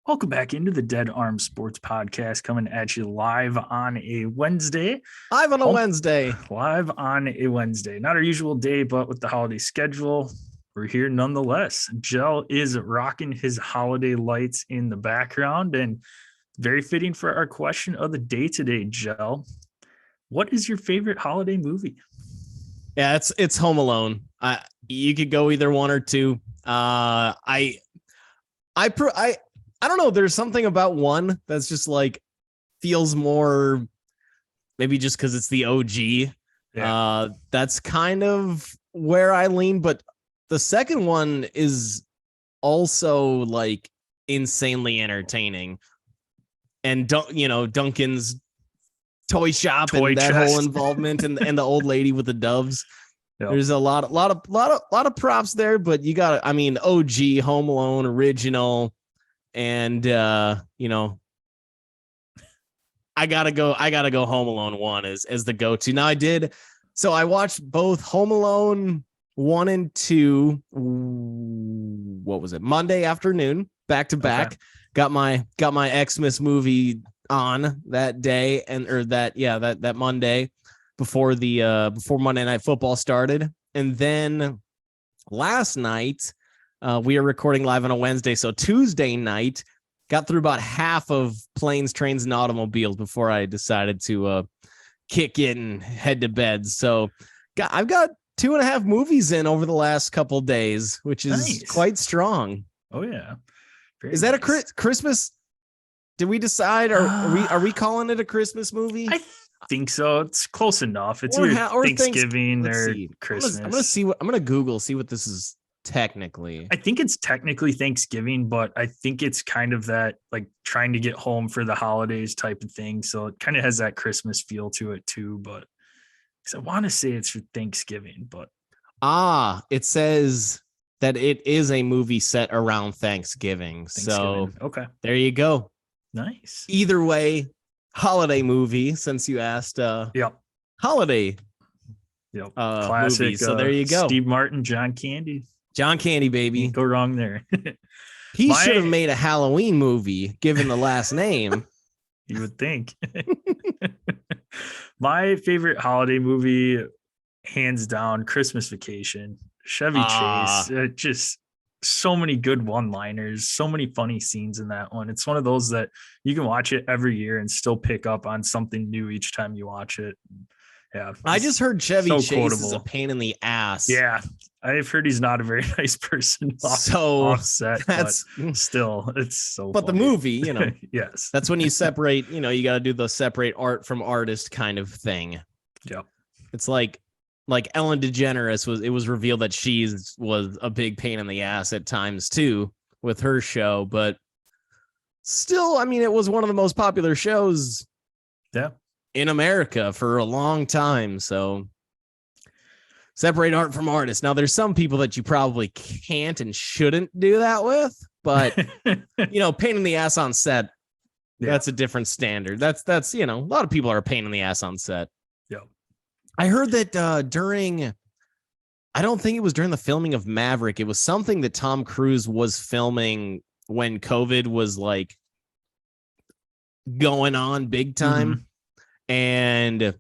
Welcome back into the Dead Arm Sports Podcast, coming at you live on a Wednesday. Live on a Wednesday. Live on a Wednesday. Not our usual day, but with the holiday schedule, we're here nonetheless. Jell is rocking his holiday lights in the background, and very fitting for our question of the day today, Jell. What is your favorite holiday movie? Yeah, it's Home Alone. You could go either one or two. I don't know. There's something about one that's just like feels more, maybe just because it's the OG. Yeah. That's kind of where I lean. But the second one is also like insanely entertaining. And Duncan's toy shop and that whole involvement and the old lady with the doves. Yep. There's a lot of props there, but you got, OG, Home Alone, original. And I gotta go Home Alone 1 as the go-to. Now I watched both Home Alone 1 and 2. What was it? Monday afternoon, back to back. Okay. Got my Xmas movie on that day that Monday before Monday Night Football started. And then last night, we are recording live on a Wednesday, so Tuesday night, got through about half of Planes, Trains, and Automobiles before I decided to kick it and head to bed. So I've got 2.5 movies in over the last couple days, which is quite strong. Oh, yeah. Is that a Christmas? Did we decide? Are we calling it a Christmas movie? I think so. It's close enough. It's either Thanksgiving or Christmas. I'm gonna Google, see what this is. Technically, I think it's technically Thanksgiving, but I think it's kind of that like trying to get home for the holidays type of thing. So it kind of has that Christmas feel to it too. But because I want to say it's for Thanksgiving, but it says that it is a movie set around Thanksgiving. So okay, there you go. Nice. Either way, holiday movie. Since you asked, holiday. Yep. Classic. Movie. So there you go. Steve Martin, John Candy. John Candy, baby. Can't go wrong there. He should have made a Halloween movie, given the last name. You would think. My favorite holiday movie, hands down, Christmas Vacation. Chevy Chase. Just so many good one-liners, so many funny scenes in that one. It's one of those that you can watch it every year and still pick up on something new each time you watch it. Yeah, I just heard Chevy Chase is a pain in the ass. Yeah, I've heard he's not a very nice person. Offset, that's still it's so. But funny. The movie, yes, that's when you separate. You got to do the separate art from artist kind of thing. Yep, it's like Ellen DeGeneres it was revealed that she was a big pain in the ass at times too with her show, but still, it was one of the most popular shows. Yeah. In America for a long time. So separate art from artists. Now there's some people that you probably can't and shouldn't do that with, but pain in the ass on set. Yeah. That's a different standard. That's a lot of people are a pain in the ass on set. Yeah. I heard that I don't think it was during the filming of Maverick. It was something that Tom Cruise was filming when COVID was like going on big time. Mm-hmm. And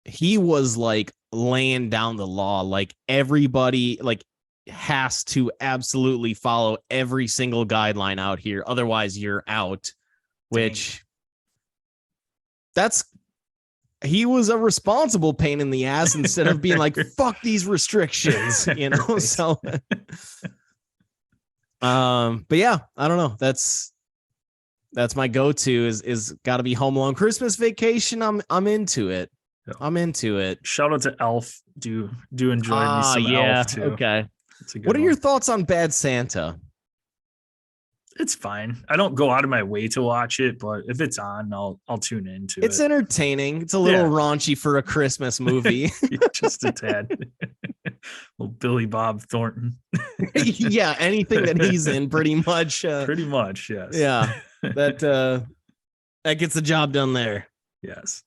he was like laying down the law, like everybody like has to absolutely follow every single guideline out here. Otherwise you're out, which he was a responsible pain in the ass instead of being like, fuck these restrictions, so, but yeah, I don't know. That's my go-to is got to be Home Alone. Christmas Vacation. I'm into it. Yeah. I'm into it. Shout out to Elf. Do enjoy me some Elf too. Okay. What are your thoughts on Bad Santa? It's fine. I don't go out of my way to watch it, but if it's on, I'll tune into it. It's entertaining. It's a little raunchy for a Christmas movie. Just a tad. Little Billy Bob Thornton. Yeah, anything that he's in, pretty much. Pretty much, yes. Yeah, that gets the job done there. Yes.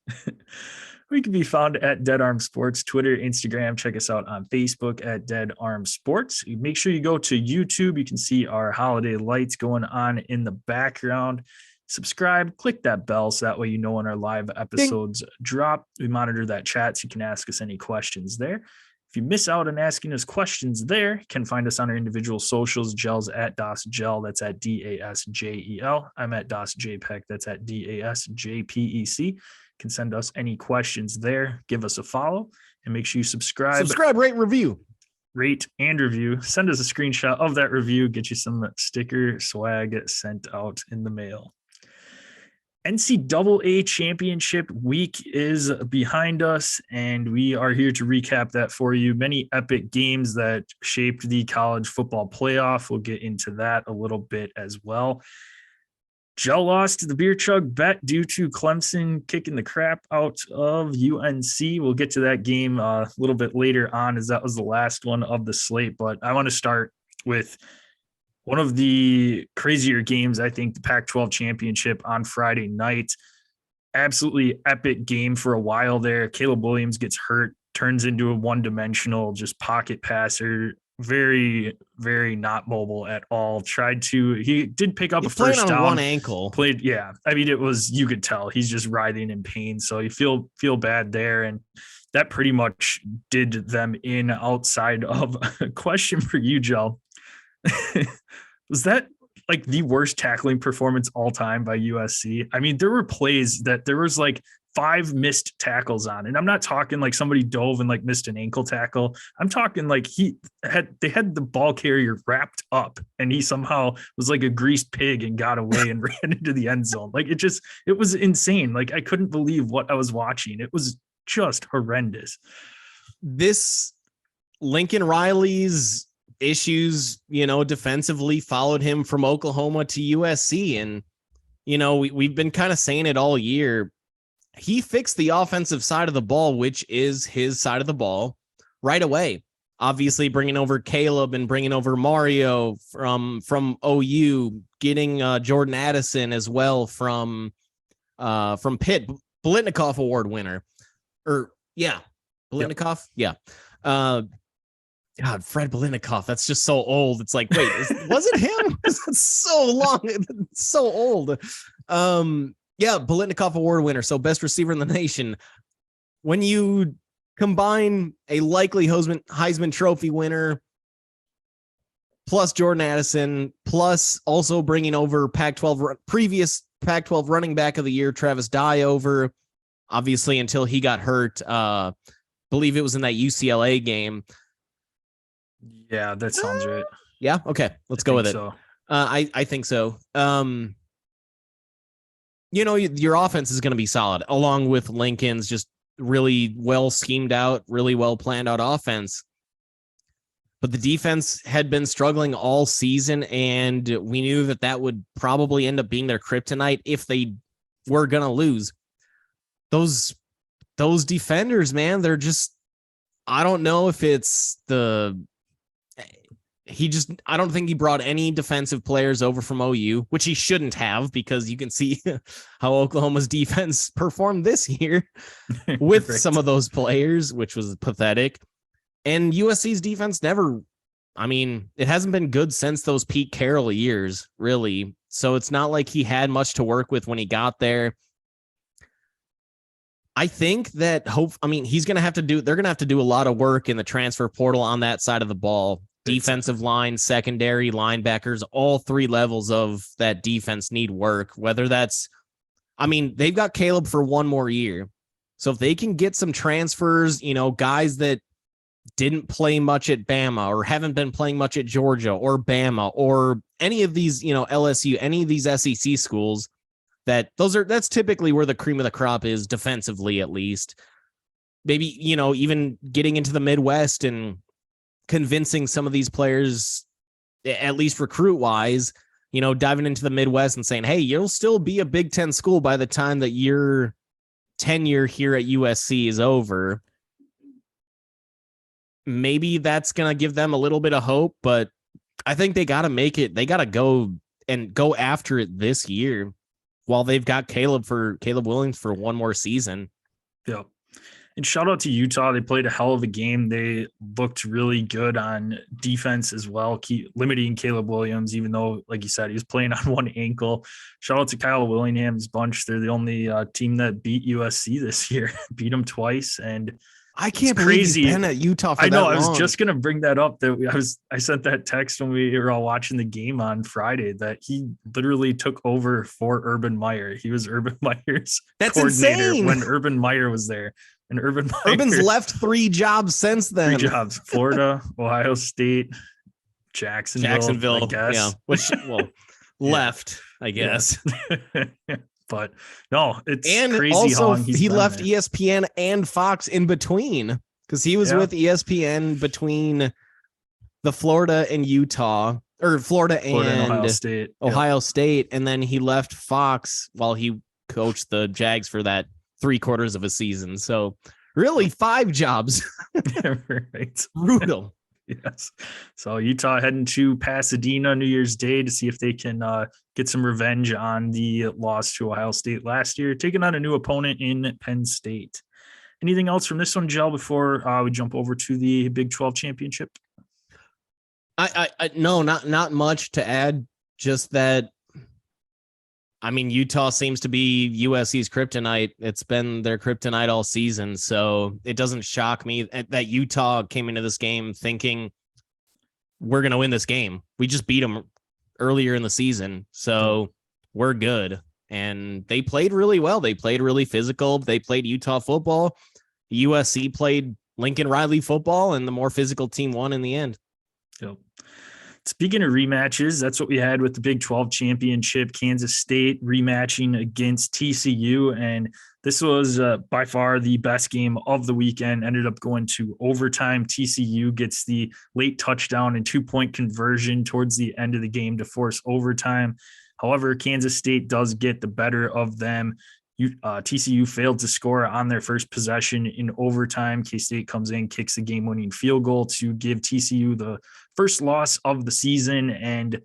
We can be found at Dead Arm Sports, Twitter, Instagram. Check us out on Facebook at Dead Arm Sports. Make sure you go to YouTube. You can see our holiday lights going on in the background. Subscribe, click that bell so that way you know when our live episodes drop. We monitor that chat so you can ask us any questions there. If you miss out on asking us questions there, you can find us on our individual socials. Gel's at DasJel, that's at DASJEL. I'm at DasJPEC, that's at DASJPEC. You can send us any questions there. Give us a follow and make sure you subscribe. Subscribe, rate, review. Rate and review. Send us a screenshot of that review. Get you some sticker swag sent out in the mail. NCAA Championship week is behind us, and we are here to recap that for you. Many epic games that shaped the college football playoff. We'll get into that a little bit as well. Joe lost the beer chug bet due to Clemson kicking the crap out of UNC. We'll get to that game a little bit later on, as that was the last one of the slate. But I want to start with one of the crazier games, I think, the Pac-12 championship on Friday night. Absolutely epic game for a while there. Caleb Williams gets hurt, turns into a one-dimensional just pocket passer. Very, very not mobile at all. He did pick up a first down. On one ankle. Yeah. I mean, you could tell he's just writhing in pain. So you feel bad there. And that pretty much did them in. Outside of a question for you, Joe. Was that like the worst tackling performance all time by USC? I mean, there were plays that there was like 5 missed tackles on, and I'm not talking like somebody dove and like missed an ankle tackle. I'm talking like they had the ball carrier wrapped up and he somehow was like a greased pig and got away and ran into the end zone. Like it was insane. Like I couldn't believe what I was watching. It was just horrendous. This Lincoln Riley's issues, defensively followed him from Oklahoma to USC. And, we've been kind of saying it all year. He fixed the offensive side of the ball, which is his side of the ball, right away. Obviously bringing over Caleb and bringing over Mario from OU, getting Jordan Addison as well from Pitt, Biletnikoff Award winner. Biletnikoff. Yeah. God, Fred Biletnikoff. That's just so old. It's like, wait, was it him? It's so long. It's so old. Biletnikoff Award winner. So best receiver in the nation. When you combine a likely Heisman Trophy winner plus Jordan Addison, plus also bringing over previous Pac-12 running back of the year, Travis Dye over, obviously until he got hurt. Believe it was in that UCLA game. Yeah, that sounds right. Yeah. Okay. Let's go with it. So. I think so. Your offense is going to be solid along with Lincoln's just really well schemed out, really well planned out offense. But the defense had been struggling all season, and we knew that would probably end up being their kryptonite if they were going to lose. Those defenders, man, they're just, I don't know if it's I don't think he brought any defensive players over from OU, which he shouldn't have, because you can see how Oklahoma's defense performed this year with right. Some of those players, which was pathetic. And USC's defense it hasn't been good since those Pete Carroll years, really. So it's not like he had much to work with when he got there. I think that they're going to have to do a lot of work in the transfer portal on that side of the ball. Defensive line, secondary, linebackers, all 3 levels of that defense need work. Whether that's, they've got Caleb for 1 more year. So if they can get some transfers, guys that didn't play much at Bama or haven't been playing much at Georgia or Bama or any of these, LSU, any of these SEC schools, that's typically where the cream of the crop is defensively, at least. Maybe, even getting into the Midwest and convincing some of these players, at least recruit wise, diving into the Midwest and saying, hey, you'll still be a Big Ten school by the time that your tenure here at USC is over. Maybe that's going to give them a little bit of hope, but I think they got to make it. They got to go after it this year while they've got Caleb Williams for 1 more season. Yep. And shout out to Utah. They played a hell of a game. They looked really good on defense as well, limiting Caleb Williams, even though, like you said, he was playing on one ankle. Shout out to Kyle Willingham's bunch. They're the only team that beat USC this year, beat them twice. And I can't believe he's been at Utah for that long. I was just going to bring that up. I sent that text when we were all watching the game on Friday that he literally took over for Urban Meyer. He was Urban Meyer's coordinator insane. when Urban Meyer was there. And Urban's left 3 jobs since then. 3 jobs: Florida, Ohio State, Jacksonville. I guess. Yeah, which left, I guess. But no, it's and crazy also how he left ESPN and Fox in between because he was with ESPN between the Florida and Utah, or Florida and Ohio State, and then he left Fox while he coached the Jags for that 3/4 of a season. So really 5 jobs. Right. Brutal. Yes. So Utah heading to Pasadena New Year's Day to see if they can get some revenge on the loss to Ohio State last year, taking on a new opponent in Penn State. Anything else from this one, Jell, before we jump over to the Big 12 championship? No, not much to add. Just that, I mean, Utah seems to be USC's kryptonite. It's been their kryptonite all season. So it doesn't shock me that Utah came into this game thinking we're going to win this game. We just beat them earlier in the season. So we're good. And they played really well. They played really physical. They played Utah football. USC played Lincoln Riley football, and the more physical team won in the end. Yep. Speaking of rematches, that's what we had with the Big 12 championship. Kansas State rematching against TCU, and this was by far the best game of the weekend. Ended up going to overtime. TCU gets the late touchdown and 2-point conversion towards the end of the game to force overtime. However, Kansas State does get the better of them. TCU failed to score on their first possession in overtime. K-State comes in, kicks the game-winning field goal to give TCU the first loss of the season, and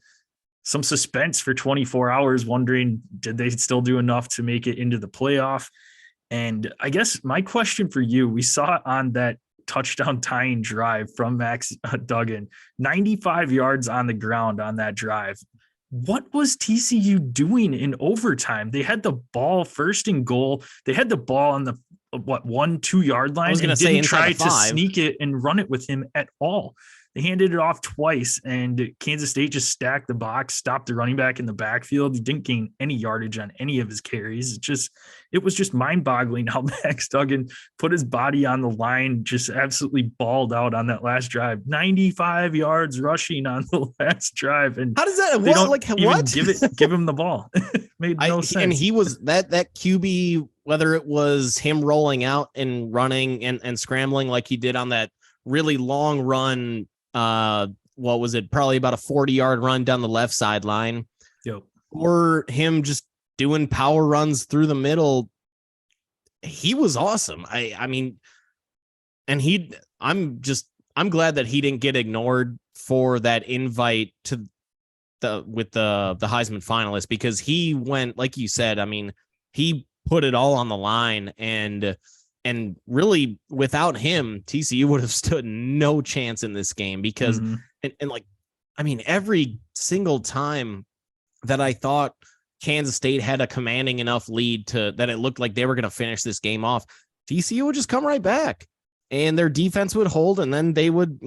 some suspense for 24 hours, wondering, did they still do enough to make it into the playoff? And I guess my question for you, we saw it on that touchdown tying drive from Max Duggan, 95 yards on the ground on that drive. What was TCU doing in overtime? They had the ball first and goal. They had the ball on the 1-2 yard line. I was going to say try to sneak it and run it with him at all. They handed it off twice, and Kansas State just stacked the box, stopped the running back in the backfield. He didn't gain any yardage on any of his carries. It was just mind-boggling how Max Duggan put his body on the line, just absolutely balled out on that last drive. 95 yards rushing on the last drive, and how does that? They don't even give him the ball. Made no sense. And he was that QB, whether it was him rolling out and running and scrambling like he did on that really long run. What was it? Probably about a 40-yard run down the left sideline. Yep. Or him just doing power runs through the middle. He was awesome. I mean, and I'm glad that he didn't get ignored for that invite to the Heisman finalist, because he went, like you said, I mean, he put it all on the line, and really, without him, TCU would have stood no chance in this game, because, and like, I mean, every single time that I thought Kansas State had a commanding enough lead that it looked like they were going to finish this game off, TCU would just come right back, and their defense would hold, and then they would,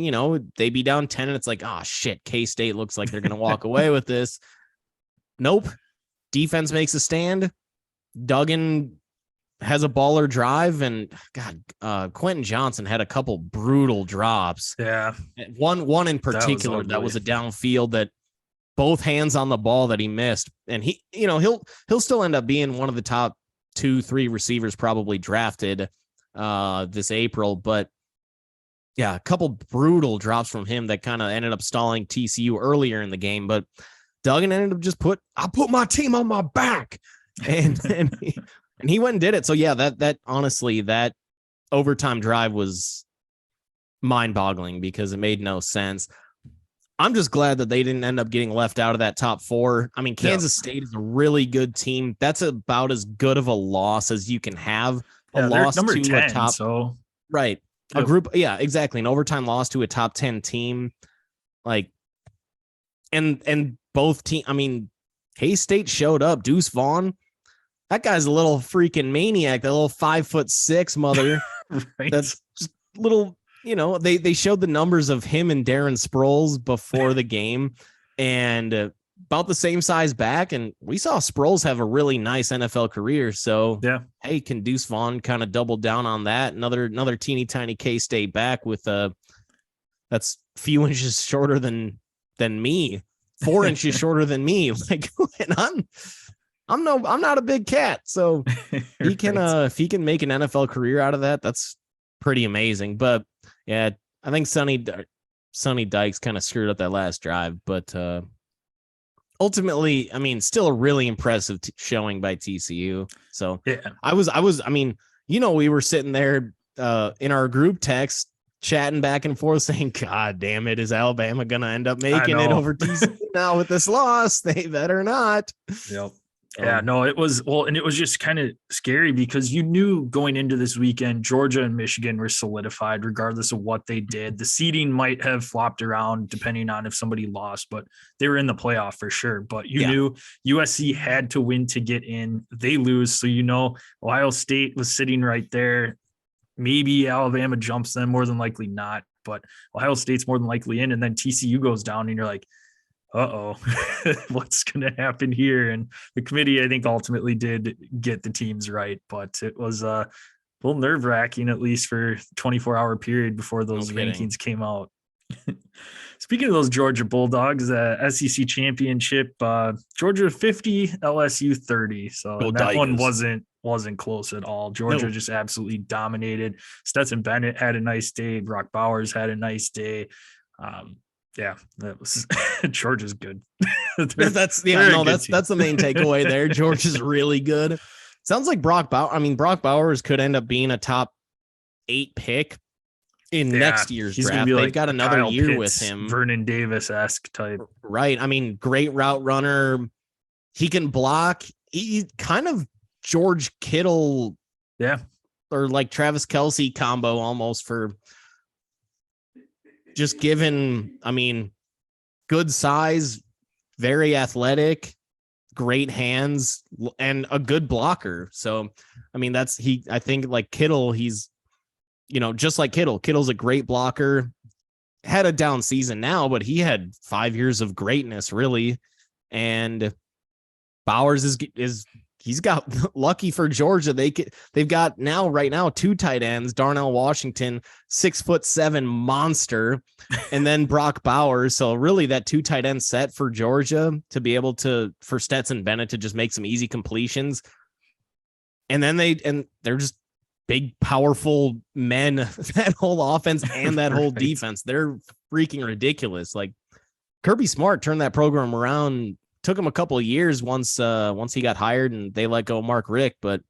they'd be down 10, and it's like, oh shit, K-State looks like they're going to walk away with this. Nope. Defense makes a stand. Duggan has a baller drive, and God, Quentin Johnson had a couple brutal drops. Yeah. One in particular that was a downfield that both hands on the ball that he missed. And he, he'll still end up being one of the top 2-3 receivers probably drafted this April. But yeah, a couple brutal drops from him that kind of ended up stalling TCU earlier in the game. But Duggan ended up I put my team on my back. And he went and did it. So yeah, that honestly, that overtime drive was mind-boggling because it made no sense. I'm just glad that they didn't end up getting left out of that top 4. I mean, Kansas State is a really good team. That's about as good of a loss as you can have they're loss number to 10, a top, so right. A group. Yeah, exactly. An overtime loss to a top 10 team. Like, and both team, I mean, K-State showed up. Deuce Vaughn, that guy's a little freaking maniac, that little 5'6" mother. right. That's just little, they showed the numbers of him and Darren Sproles before the game, and about the same size back. And we saw Sproles have a really nice NFL career. So Yeah. Hey, can Deuce Vaughn kind of double down on that? Another teeny tiny K-State back with that's few inches shorter than me, 4 inches shorter than me. Like, and I'm not a big cat. So he can, Right. if he can make an NFL career out of that, that's pretty amazing. But yeah, I think Sonny Dykes kind of screwed up that last drive, but ultimately, I mean, still a really impressive showing by TCU. So Yeah. I mean, we were sitting there in our group text chatting back and forth saying, God damn it, is Alabama going to end up making it over TCU now with this loss? They better not. Yep. Yeah, no, it was and it was just kind of scary because you knew going into this weekend, Georgia and Michigan were solidified regardless of what they did. The seeding might have flopped around depending on if somebody lost, but they were in the playoff for sure. But you knew USC had to win to get in. They lose. So, Ohio State was sitting right there. Maybe Alabama jumps them, more than likely not, but Ohio State's more than likely in. And then TCU goes down and you're like, what's going to happen here? And the committee, I think, ultimately did get the teams right, but it was a little nerve wracking, at least for 24-hour period before those rankings came out. Speaking of those Georgia Bulldogs, SEC championship, Georgia 50, LSU 30. So that one wasn't close at all. Georgia just absolutely dominated. Stetson Bennett had a nice day. Brock Bowers had a nice day. Yeah, that was Georgia's good. That's the main takeaway there. Georgia's really good. Sounds like Brock Bowers could end up being a top 8 pick in next year's draft. They've got another Kyle year Pitts, with him. Vernon Davis-esque type. Right. I mean, great route runner. He can block. He kind of George Kittle. Yeah. Or like Travis Kelce combo almost, for just given, I mean, good size, very athletic, great hands, and a good blocker. So, I mean, I think like Kittle, he's, just like Kittle's a great blocker, had a down season now, but he had 5 years of greatness really. And Bowers he's got lucky for Georgia. They've got right now 2 tight ends, Darnell Washington, 6'7" monster, and then Brock Bowers. So really that 2 tight end set for Georgia to be able for Stetson Bennett to just make some easy completions. And then they're just big, powerful men, that whole offense and that whole defense. They're freaking ridiculous. Like Kirby Smart turned that program around. Took him a couple of years once he got hired and they let go Mark Richt, but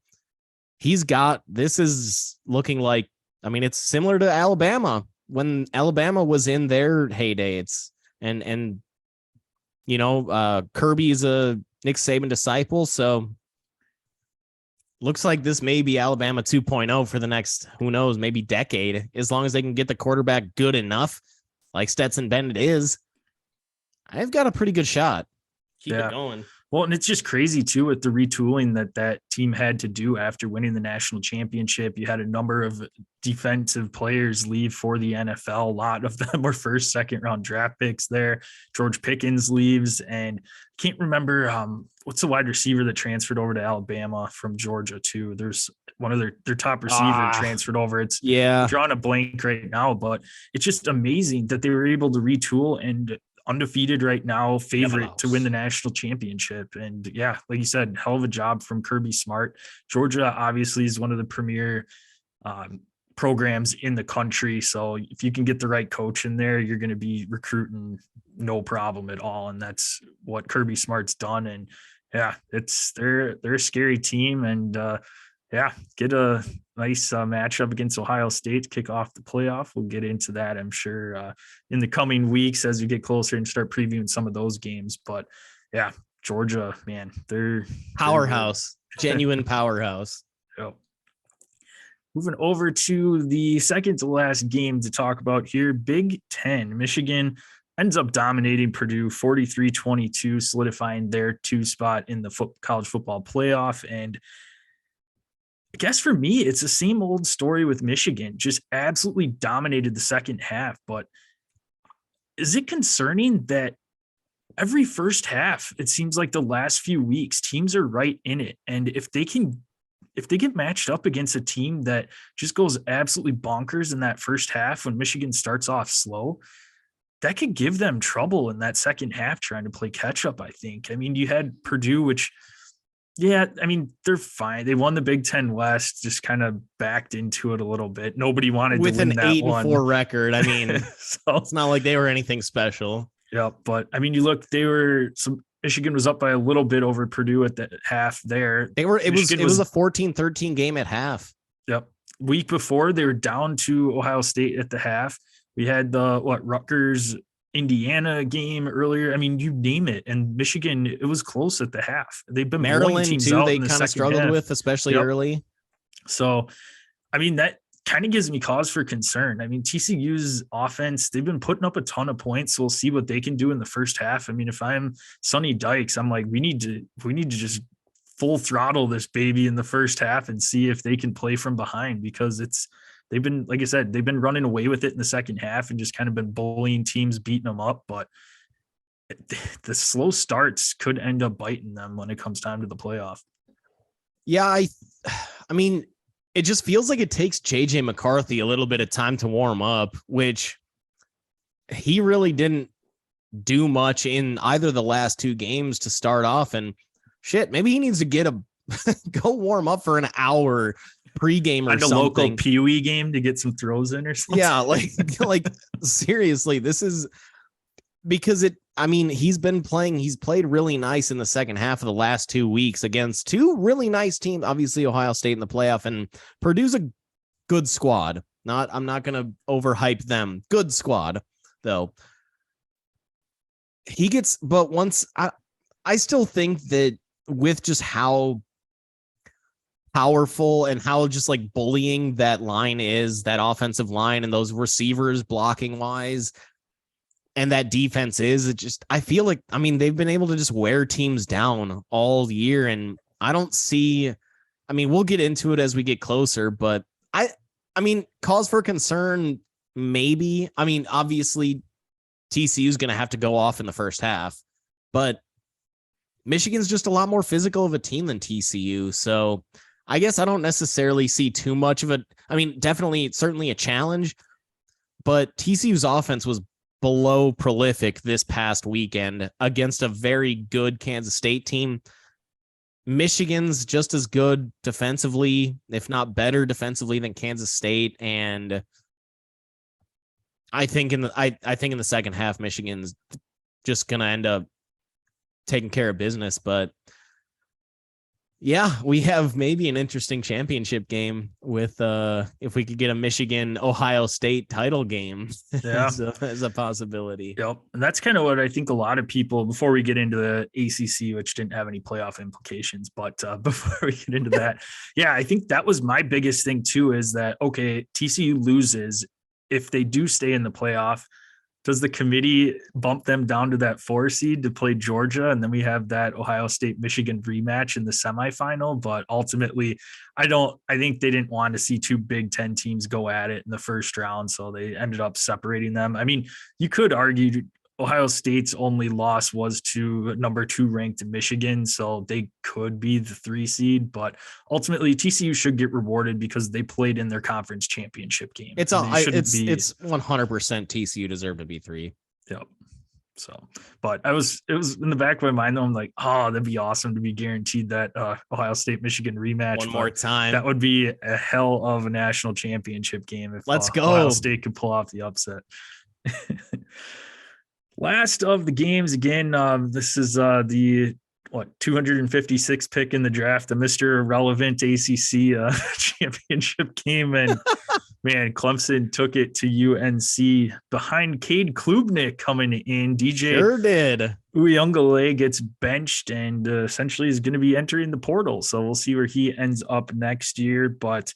this is looking like, I mean, it's similar to Alabama when Alabama was in their heyday. Kirby is a Nick Saban disciple. So looks like this may be Alabama 2.0 for the next, who knows, maybe decade, as long as they can get the quarterback good enough like Stetson Bennett is. I've got a pretty good shot. Keep it going. Well, and it's just crazy too with the retooling that team had to do after winning the national championship. You had a number of defensive players leave for the NFL. A lot of them were first, second round draft picks there. George Pickens leaves, and I can't remember what's the wide receiver that transferred over to Alabama from Georgia too. There's one of their top receiver transferred over. It's drawing a blank right now, but it's just amazing that they were able to retool and undefeated right now, favorite to win the national championship. And yeah, like you said, hell of a job from Kirby Smart. Georgia obviously is one of the premier programs in the country. So if you can get the right coach in there, you're going to be recruiting no problem at all. And that's what Kirby Smart's done. And yeah, they're a scary team. And get a nice matchup against Ohio State to kick off the playoff. We'll get into that, I'm sure, in the coming weeks as we get closer and start previewing some of those games. But yeah, Georgia, man, they're powerhouse, genuine powerhouse. Yep. Moving over to the second to last game to talk about here, Big Ten. Michigan ends up dominating Purdue 43-22, solidifying their 2 spot in the college football playoff. And I guess for me, it's the same old story with Michigan, just absolutely dominated the second half. But is it concerning that every first half, it seems like the last few weeks, teams are right in it? And if they get matched up against a team that just goes absolutely bonkers in that first half when Michigan starts off slow, that could give them trouble in that second half trying to play catch up, I think. I mean, you had Purdue, which, yeah, I mean, they're fine. They won the Big Ten West, just kind of backed into it a little bit. Nobody wanted with to win an that 8-4 record. I mean, so it's not like they were anything special. Yeah, but I mean, you look, Michigan was up by a little bit over Purdue at the half there. It was a 14-13 game at half. Yep. Week before, they were down to Ohio State at the half. We had the Rutgers Indiana game earlier. I mean, you name it. And Michigan, it was close at the half. They've been Maryland teams too. out They in the kind of struggled half. with, especially early. So, I mean, that kind of gives me cause for concern. I mean, TCU's offense, they've been putting up a ton of points. So we'll see what they can do in the first half. I mean, if I'm Sonny Dykes, I'm like, we need to just full throttle this baby in the first half and see if they can play from behind, because they've been, like I said, they've been running away with it in the second half and just kind of been bullying teams, beating them up. But the slow starts could end up biting them when it comes time to the playoff. Yeah. I mean, it just feels like it takes JJ McCarthy a little bit of time to warm up, which he really didn't do much in either the last 2 games to start off. And shit, maybe he needs to go warm up for an hour pregame or something. A local Pee Wee game to get some throws in or something. Yeah, like seriously, this is because he's played really nice in the second half of the last 2 weeks against 2 really nice teams, obviously Ohio State in the playoff, and Purdue's a good squad. I'm not going to overhype them. Good squad though. I still think that with just how powerful and how just like bullying that line is, that offensive line and those receivers blocking wise, and that defense is, I feel like, I mean, they've been able to just wear teams down all year. And I don't see, I mean, we'll get into it as we get closer, but I mean, cause for concern, maybe. I mean, obviously TCU is going to have to go off in the first half, but Michigan's just a lot more physical of a team than TCU. So I guess I don't necessarily see too much of it. I mean, certainly a challenge, but TCU's offense was below prolific this past weekend against a very good Kansas State team. Michigan's just as good defensively, if not better defensively than Kansas State. And I think in the second half, Michigan's just going to end up taking care of business. But yeah, we have maybe an interesting championship game with if we could get a Michigan Ohio State title game as a possibility. Yep. And that's kind of what I think a lot of people, before we get into the ACC, which didn't have any playoff implications, but before we get into that, yeah, I think that was my biggest thing too, is that, okay, TCU loses. If they do stay in the playoff, does the committee bump them down to that 4 seed to play Georgia? And then we have that Ohio State Michigan rematch in the semifinal. But ultimately, I think they didn't want to see 2 Big Ten teams go at it in the first round. So they ended up separating them. I mean, you could argue Ohio State's only loss was to number 2 ranked Michigan. So they could be the 3 seed, but ultimately TCU should get rewarded because they played in their conference championship game. It's 100% TCU deserve to be 3. Yep. So, but it was in the back of my mind though. I'm like, oh, that'd be awesome to be guaranteed that Ohio State Michigan rematch one more time. That would be a hell of a national championship game if Let's go. Ohio State could pull off the upset. Last of the games, again, this is the 256 pick in the draft, the Mr. Irrelevant ACC championship game. And man, Clemson took it to UNC behind Cade Klubnik coming in. DJ sure did. Uyunglele gets benched and essentially is going to be entering the portal. So we'll see where he ends up next year. But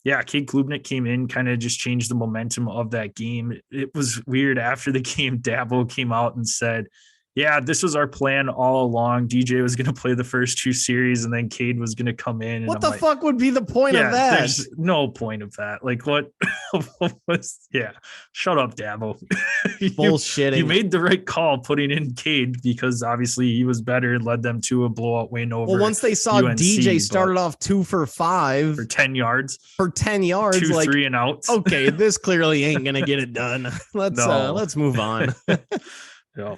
yeah, Cade Klubnik came in, kind of just changed the momentum of that game. It was weird after the game. Dabo came out and said, yeah, this was our plan all along. DJ was going to play the first 2 series and then Cade was going to come in. And what the fuck would be the point of that? There's no point of that. Like what was, shut up, Dabo. Bullshitting. You made the right call putting in Cade because obviously he was better and led them to a blowout win over. Well, once they saw UNC, DJ started off 2 for 5 for 10 yards, 2, like, 3 and outs. Okay, this clearly ain't going to get it done. Let's move on. Yeah.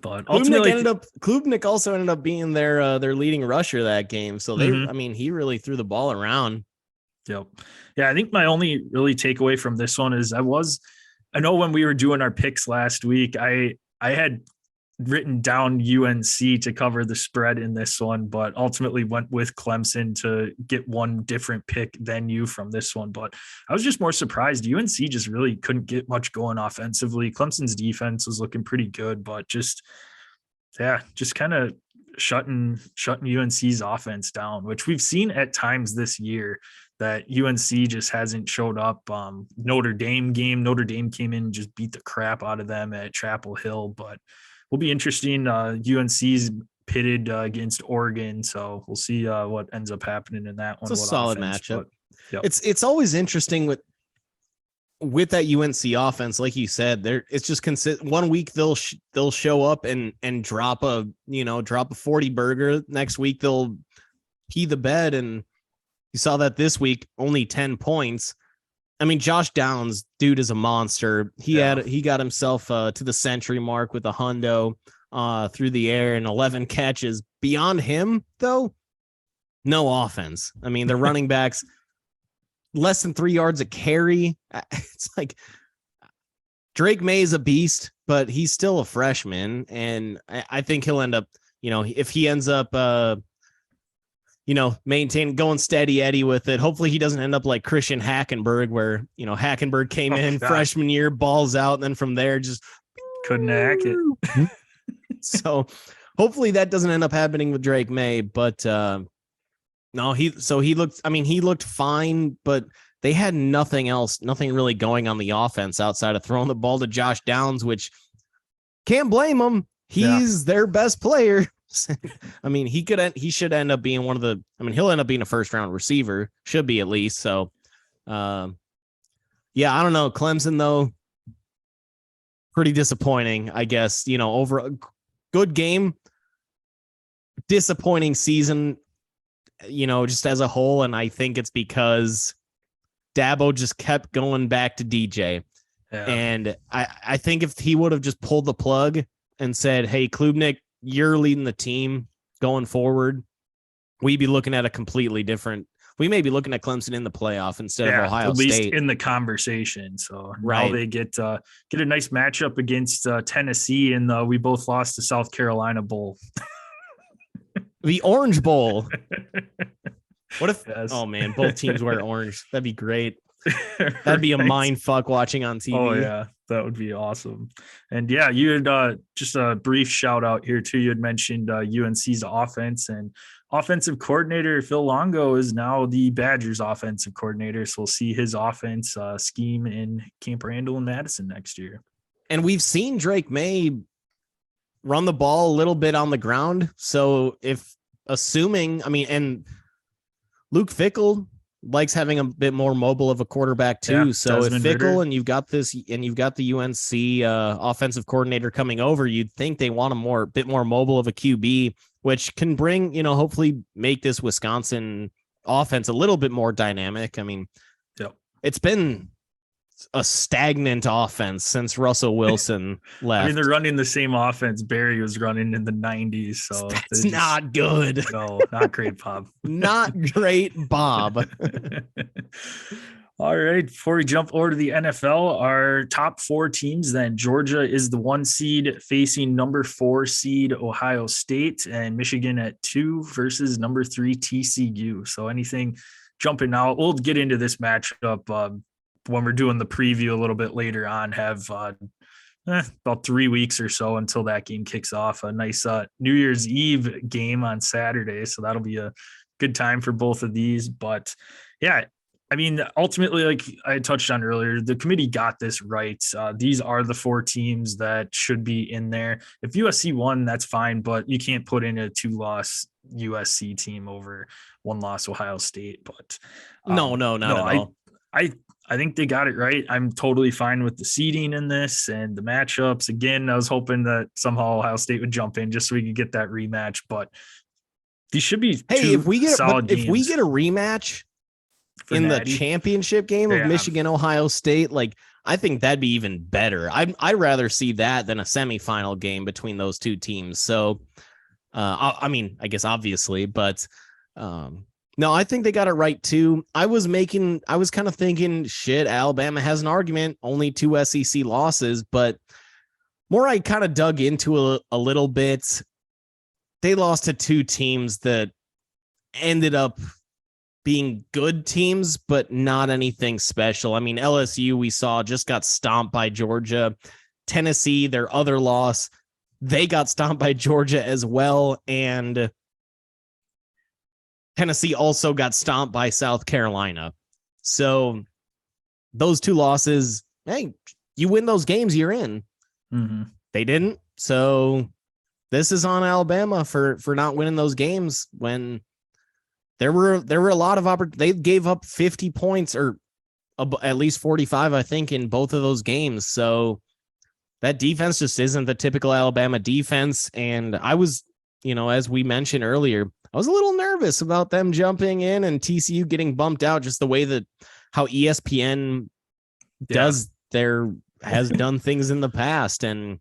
But ultimately, Klubnik also ended up being their leading rusher that game. So he really threw the ball around. Yep. Yeah, I think my only really takeaway from this one is I know when we were doing our picks last week, I had written down UNC to cover the spread in this one, but ultimately went with Clemson to get one different pick than you from this one. But I was just more surprised. UNC just really couldn't get much going offensively. Clemson's defense was looking pretty good, but just kind of shutting UNC's offense down, which we've seen at times this year that UNC just hasn't showed up. Notre Dame came in and just beat the crap out of them at Chapel Hill, but will be interesting. UNC's pitted against Oregon, so we'll see what ends up happening in that one. It's a solid matchup. Yep. It's always interesting with that UNC offense, like you said. It's just consistent. 1 week they'll show up and drop a 40 burger. Next week they'll pee the bed, and you saw that this week, only 10 points. I mean, Josh Downs, dude, is a monster. He got himself to the century mark with a hundo through the air and 11 catches. Beyond him, though, no offense. I mean, the running backs less than 3 yards a carry. It's like Drake May is a beast, but he's still a freshman, and I think he'll end up, if he ends up maintain going steady Eddie with it. Hopefully he doesn't end up like Christian Hackenberg, where, Hackenberg came in freshman year, balls out, and then from there just couldn't hack it. So hopefully that doesn't end up happening with Drake May, but no, he looked fine, but they had nothing really going on the offense outside of throwing the ball to Josh Downs, which can't blame him. He's their best player. I mean, he should end up being he'll end up being a first round receiver, should be at least. So, I don't know. Clemson, though, pretty disappointing, I guess, over a good game, disappointing season, just as a whole. And I think it's because Dabo just kept going back to DJ. Yeah. And I think if he would have just pulled the plug and said, hey, Klubnik, you're leading the team going forward, we'd be looking at a completely different. We may be looking at Clemson in the playoff instead of Ohio State. At least in the conversation. So now they get a nice matchup against Tennessee, and we both lost to South Carolina Bowl. The Orange Bowl. What if? Yes. Oh man, both teams wear orange. That'd be great. That'd be a mind fuck watching on TV. Oh yeah, that would be awesome. And yeah, you had just a brief shout out here too. You had mentioned UNC's offense, and offensive coordinator Phil Longo is now the Badgers offensive coordinator. So we'll see his offense scheme in Camp Randall and Madison next year. And we've seen Drake May run the ball a little bit on the ground. So and Luke Fickell likes having a bit more mobile of a quarterback too. Yeah, so Desmond if Fickell Ritter. and you've got the UNC offensive coordinator coming over, you'd think they want a bit more mobile of a QB, which can bring, hopefully make this Wisconsin offense a little bit more dynamic. I mean, It's been a stagnant offense since Russell Wilson left. I mean, they're running the same offense Barry was running in the 90s. So that's not good. No, not great, Bob. Not great, Bob. All right. Before we jump over to the NFL, our top 4 teams, then Georgia is the 1 seed facing number 4 seed Ohio State, and Michigan at 2 versus number 3 TCU. So anything jumping out, we'll get into this matchup when we're doing the preview a little bit later on, have about 3 weeks or so until that game kicks off. A nice New Year's Eve game on Saturday. So that'll be a good time for both of these. But yeah, I mean, ultimately, like I touched on earlier, the committee got this right. These are the 4 teams that should be in there. If USC won, that's fine, but you can't put in a 2-loss USC team over 1-loss Ohio State. But No, not at all. I think they got it right. I'm totally fine with the seeding in this and the matchups. Again, I was hoping that somehow Ohio State would jump in just so we could get that rematch. But these should be if we get a rematch in Natty. The championship game of Michigan, Ohio State, like I think that'd be even better. I'd rather see that than a semifinal game between those two teams. So, I mean, I guess obviously, but no, I think they got it right too. I was kind of thinking, shit, Alabama has an argument, only 2 SEC losses, but more I kind of dug into a little bit. They lost to 2 teams that ended up being good teams, but not anything special. I mean, LSU, we saw, just got stomped by Georgia. Tennessee, their other loss, they got stomped by Georgia as well. And Tennessee also got stomped by South Carolina. So those 2 losses, hey, you win those games, you're in. Mm-hmm. They didn't. So this is on Alabama for not winning those games when there were a lot of opportunities. They gave up 50 points or at least 45, I think, in both of those games. So that defense just isn't the typical Alabama defense. And I was, as we mentioned earlier, I was a little nervous about them jumping in and TCU getting bumped out, just the way that how ESPN has done things in the past. And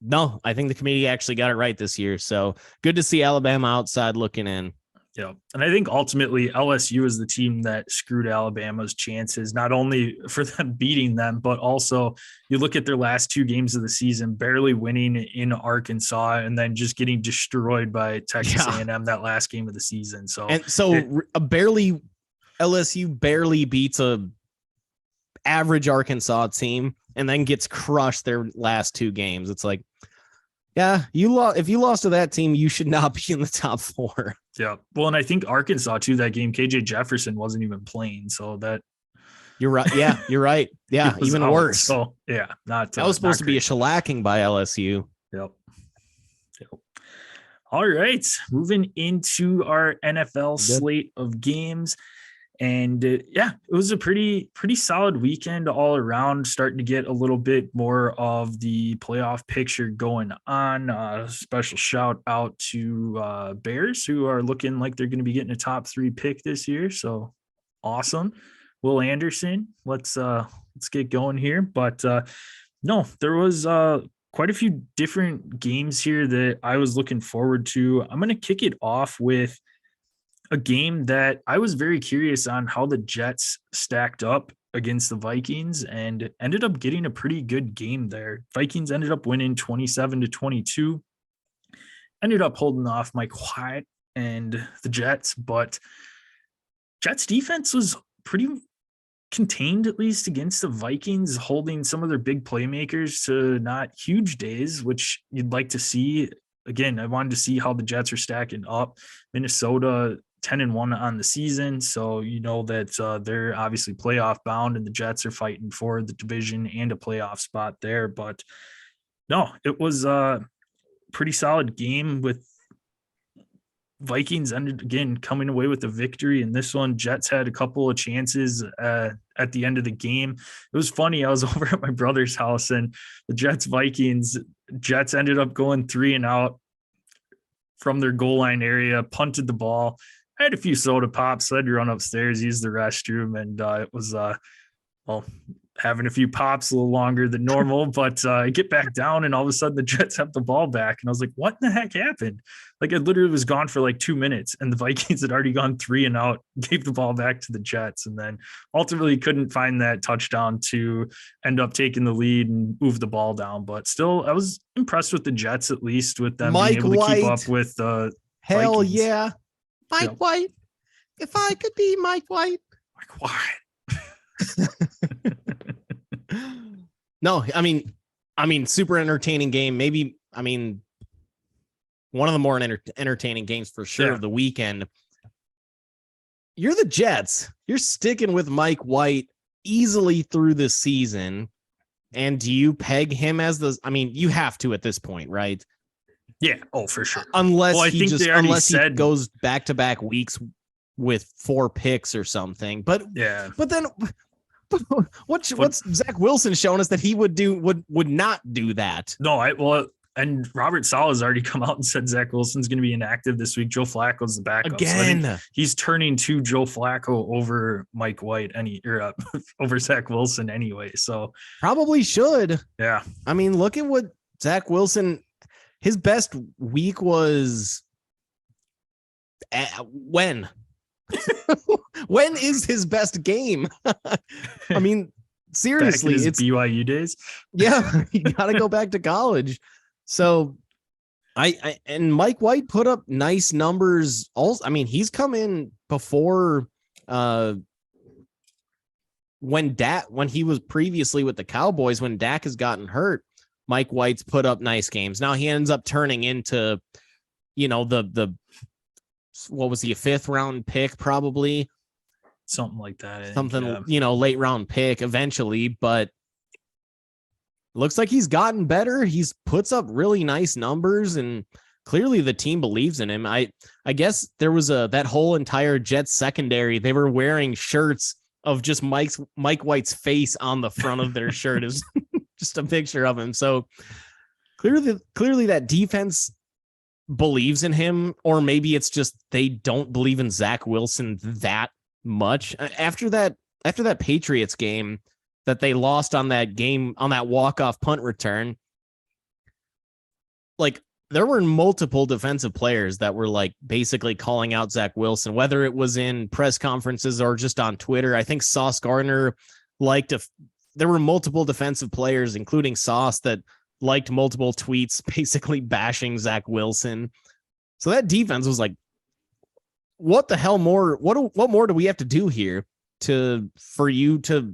no, I think the committee actually got it right this year. So good to see Alabama outside looking in. Yeah. And I think ultimately LSU is the team that screwed Alabama's chances, not only for them beating them, but also you look at their last 2 games of the season, barely winning in Arkansas and then just getting destroyed by Texas A&M that last game of the season. So LSU barely beats a average Arkansas team and then gets crushed their last 2 games. It's like, yeah, if you lost to that team, you should not be in the top 4. Yeah. Well, and I think Arkansas too, that game, KJ Jefferson wasn't even playing. So that you're right. Yeah, you're right. Yeah, even worse. So yeah, that was supposed to be a shellacking by LSU. Yep. All right. Moving into our NFL slate of games. And it was a pretty solid weekend all around, starting to get a little bit more of the playoff picture going on. Special shout out to Bears, who are looking like they're going to be getting a top 3 pick this year. So awesome. Will Anderson, let's get going here. But no, there was quite a few different games here that I was looking forward to. I'm going to kick it off with a game that I was very curious on how the Jets stacked up against the Vikings and ended up getting a pretty good game there. Vikings ended up winning 27-22, ended up holding off Mike White and the Jets, but Jets defense was pretty contained, at least against the Vikings, holding some of their big playmakers to not huge days, which you'd like to see. Again, I wanted to see how the Jets are stacking up. Minnesota 10-1 on the season. So, that they're obviously playoff bound and the Jets are fighting for the division and a playoff spot there. But no, it was a pretty solid game with Vikings ended again coming away with a victory. In this one, Jets had a couple of chances at the end of the game. It was funny. I was over at my brother's house and the Jets ended up going 3-and-out from their goal line area, punted the ball. I had a few soda pops, so I had to run upstairs, use the restroom, and it was, having a few pops a little longer than normal, but I get back down and all of a sudden the Jets have the ball back. And I was like, what in the heck happened? Like it literally was gone for like 2 minutes and the Vikings had already gone 3-and-out, gave the ball back to the Jets. And then ultimately couldn't find that touchdown to end up taking the lead and move the ball down. But still, I was impressed with the Jets, at least with them being able to keep up with the Hell Vikings. Yeah. Mike White. If I could be Mike White. Mike White. No, I mean, super entertaining game. Maybe, one of the more entertaining games for sure of the weekend. you're the Jets. You're sticking with Mike White easily through this season. And do you peg him as you have to at this point, right? Yeah. Oh, for sure. Unless he goes back-to-back weeks with 4 picks or something. But then what's Zach Wilson showing us that he would not do that? No, and Robert Saleh has already come out and said Zach Wilson's going to be inactive this week. Joe Flacco's the backup. Again. So he's turning to Joe Flacco over Mike White over Zach Wilson anyway. So probably should. Yeah. I mean, look at what Zach Wilson, his best week was when? When is his best game? I mean, seriously, it's BYU days. Yeah, you got to go back to college. So and Mike White put up nice numbers. Also, I mean, he's come in before when he was previously with the Cowboys, when Dak has gotten hurt, Mike White's put up nice games. Now he ends up turning into, the what was he, a 5th round pick, probably something like that. Late round pick eventually, but looks like he's gotten better. He's puts up really nice numbers, and clearly the team believes in him. I guess there was that whole entire Jets secondary. They were wearing shirts of just Mike White's face on the front of their shirt is just a picture of him. So clearly that defense believes in him, or maybe it's just they don't believe in Zach Wilson that much. After that Patriots game that they lost on that walk-off punt return, like there were multiple defensive players that were like basically calling out Zach Wilson, whether it was in press conferences or just on Twitter. I think Sauce Gardner there were multiple defensive players, including Sauce, that liked multiple tweets basically bashing Zach Wilson. So that defense was like, what the hell more? What more do we have to do here for you to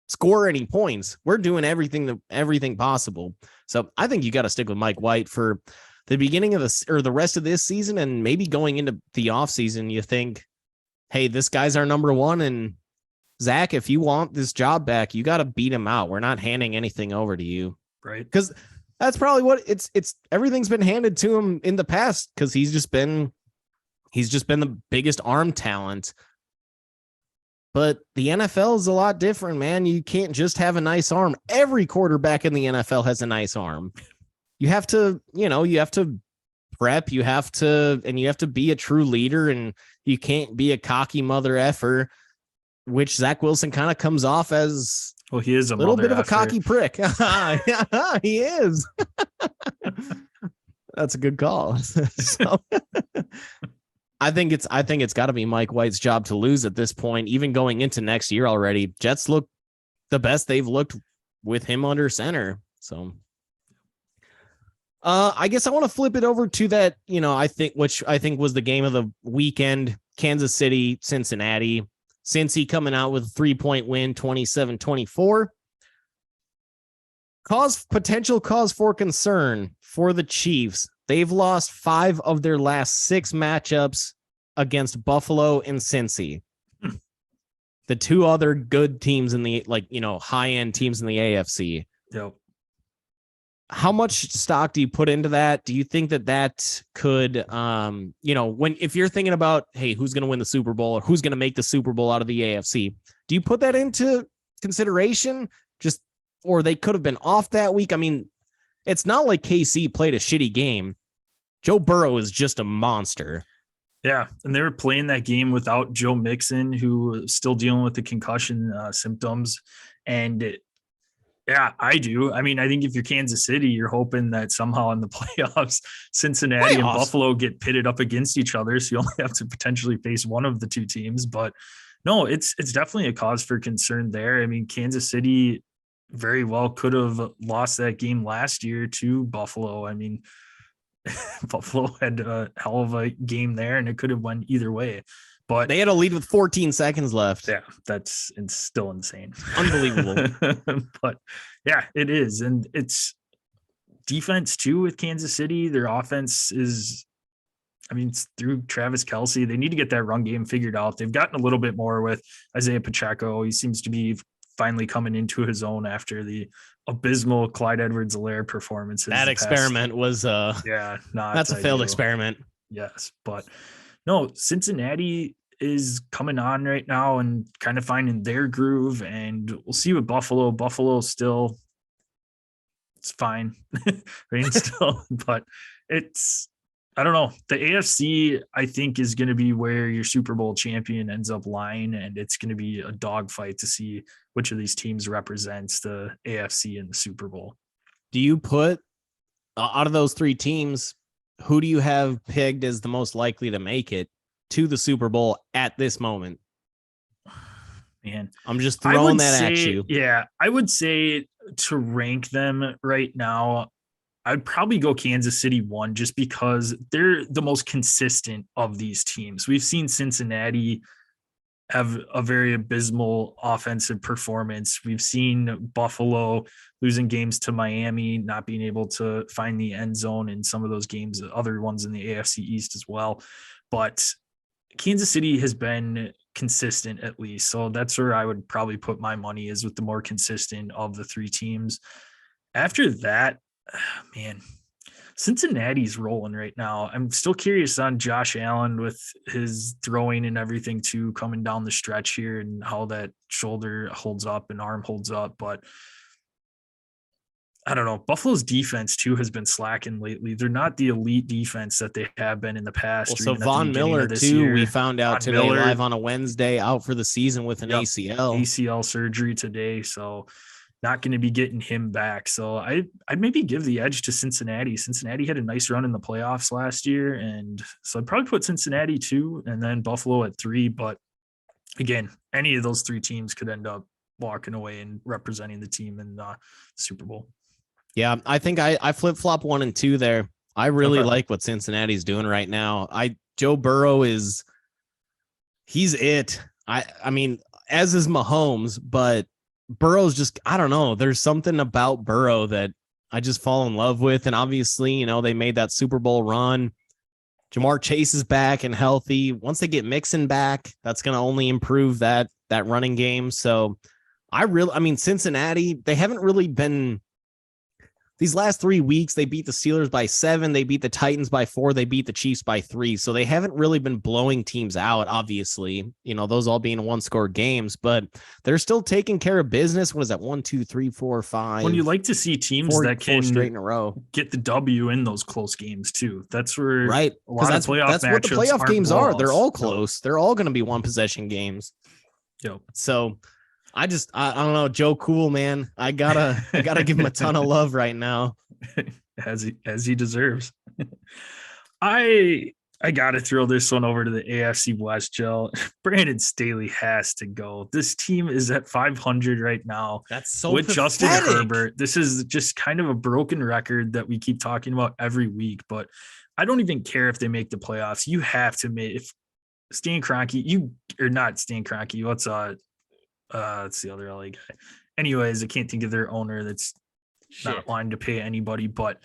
score any points? We're doing everything possible. So I think you got to stick with Mike White for the beginning of the rest of this season, and maybe going into the offseason. You think, hey, this guy's our number one, and Zach, if you want this job back, you got to beat him out. We're not handing anything over to you. Right. Because that's probably what it's everything's been handed to him in the past, because he's just been the biggest arm talent. But the NFL is a lot different, man. You can't just have a nice arm. Every quarterback in the NFL has a nice arm. You have to prep, you have to be a true leader, and you can't be a cocky mother effer, which Zach Wilson kind of comes off as. Well, he is a little bit of effer. A cocky prick. He is. That's a good call. So I think it's got to be Mike White's job to lose at this point, even going into next year already. Jets look the best they've looked with him under center. So I guess I want to flip it over to that, which I think was the game of the weekend, Kansas City, Cincinnati. Cincy coming out with a 3-point win, 27-24. Potential cause for concern for the Chiefs. They've lost 5 of their last 6 matchups against Buffalo and Cincy. The 2 other good teams in the high-end teams in the AFC. Yep. How much stock do you put into that? Do you think that could, if you're thinking about, hey, who's going to win the Super Bowl or who's going to make the Super Bowl out of the AFC, do you put that into consideration? Or they could have been off that week? I mean, it's not like KC played a shitty game. Joe Burrow is just a monster. Yeah, and they were playing that game without Joe Mixon, who was still dealing with the concussion symptoms. And yeah, I do. I mean, I think if you're Kansas City, you're hoping that somehow in the playoffs, Cincinnati and Buffalo get pitted up against each other. So you only have to potentially face one of the 2 teams. But no, it's definitely a cause for concern there. I mean, Kansas City very well could have lost that game last year to Buffalo. I mean, Buffalo had a hell of a game there, and it could have went either way. But they had a lead with 14 seconds left. Yeah, it's still insane. Unbelievable. But yeah, it is. And it's defense too with Kansas City. Their offense is I mean, it's through Travis Kelce. They need to get that run game figured out. They've gotten a little bit more with Isaiah Pacheco. He seems to be finally coming into his own after the abysmal Clyde Edwards-Helaire performances. That experiment was not that's a failed experiment. Yes, but no, Cincinnati is coming on right now and kind of finding their groove, and we'll see with Buffalo. Buffalo still, it's fine, right? Still, but it's, I don't know. The AFC, I think, is going to be where your Super Bowl champion ends up lying, and it's going to be a dogfight to see which of these teams represents the AFC in the Super Bowl. Do you put out of those three teams, who do you have pegged as the most likely to make it to the Super Bowl at this moment? Man, I'm just throwing that at you. Yeah, I would say to rank them right now, I'd probably go Kansas City 1, just because they're the most consistent of these teams. We've seen Cincinnati have a very abysmal offensive performance. We've seen Buffalo losing games to Miami, not being able to find the end zone in some of those games, other ones in the AFC East as well. But Kansas City has been consistent, at least. So that's where I would probably put my money, is with the more consistent of the three teams. After that, man, Cincinnati's rolling right now. I'm still curious on Josh Allen with his throwing and everything too, coming down the stretch here, and how that shoulder holds up and arm holds up. But I don't know. Buffalo's defense too has been slacking lately. They're not the elite defense that they have been in the past. Well, so Von Miller too, we found out today, live on a Wednesday, out for the season with an ACL surgery today. So not going to be getting him back. So I'd maybe give the edge to Cincinnati. Cincinnati had a nice run in the playoffs last year, and so I'd probably put Cincinnati 2 and then Buffalo at 3. But again, any of those three teams could end up walking away and representing the team in the Super Bowl. Yeah, I think I flip-flop 1 and 2 there. I really like what Cincinnati's doing right now. Joe Burrow he's it. I mean, as is Mahomes, but Burrow's just, I don't know. There's something about Burrow that I just fall in love with. And obviously, they made that Super Bowl run. Jamar Chase is back and healthy. Once they get Mixon back, that's going to only improve that running game. So Cincinnati, they haven't really been, these last 3 weeks, they beat the Steelers by 7. They beat the Titans by 4. They beat the Chiefs by 3. So they haven't really been blowing teams out, obviously, those all being 1-score games, but they're still taking care of business. What is that? 1, 2, 3, 4, 5. When you like to see teams that can straight in a row get the W in those close games too. That's where, right? That's what the playoff games are. They're all close. They're all going to be 1-possession games. Yep. So I don't know, Joe Cool, man. I gotta give him a ton of love right now, as he deserves. I gotta throw this one over to the AFC West, Joe. Brandon Staley has to go. This team is at 500 right now. That's so with pathetic. Justin Herbert. This is just kind of a broken record that we keep talking about every week. But I don't even care if they make the playoffs. You have to make, if Stan Kroenke, not Stan Kroenke. It's the other LA guy. Anyways, I can't think of their owner that's not wanting to pay anybody, but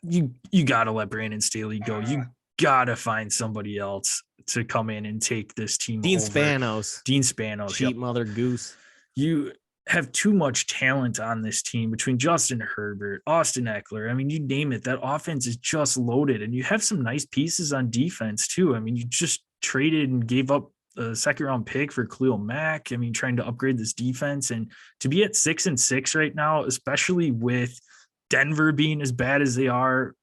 you got to let Brandon Staley go. You got to find somebody else to come in and take this team Dean over. Spanos. Cheap mother goose. You have too much talent on this team between Justin Herbert, Austin Eckler. I mean, you name it. That offense is just loaded, and you have some nice pieces on defense too. I mean, you just traded and gave up a 2nd-round pick for Khalil Mack. I mean, trying to upgrade this defense, and to be at 6-6 right now, especially with Denver being as bad as they are.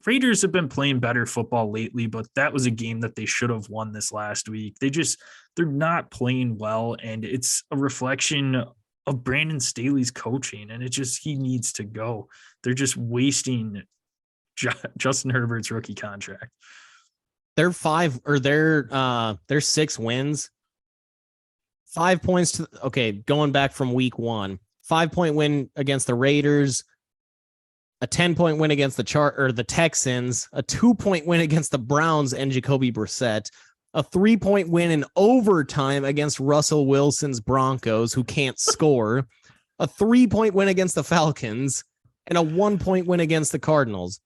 Raiders have been playing better football lately, but that was a game that they should have won this last week. They're not playing well, and it's a reflection of Brandon Staley's coaching, and he needs to go. They're just wasting Justin Herbert's rookie contract. They're 6 wins, 5 points to, going back from week 1, 5-point win against the Raiders, a 10-point win against the Texans, a 2-point win against the Browns and Jacoby Brissett, a 3-point win in overtime against Russell Wilson's Broncos, who can't score, a 3-point win against the Falcons, and a 1-point win against the Cardinals.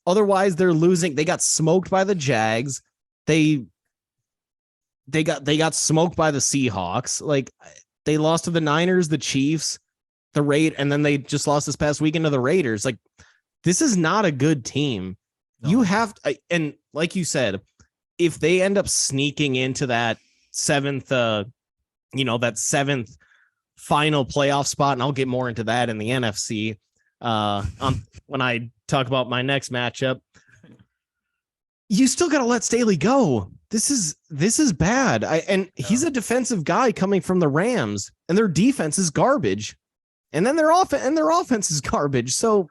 Otherwise, they're losing. They got smoked by the Jags. They got smoked by the Seahawks. Like, they lost to the Niners, the Chiefs, and then they just lost this past weekend to the Raiders. Like, this is not a good team. No. You have to, and like you said, if they end up sneaking into that seventh final playoff spot, and I'll get more into that in the NFC when I talk about my next matchup, you still got to let Staley go. This is bad. He's a defensive guy coming from the Rams, and their defense is garbage. And then their offense is garbage. So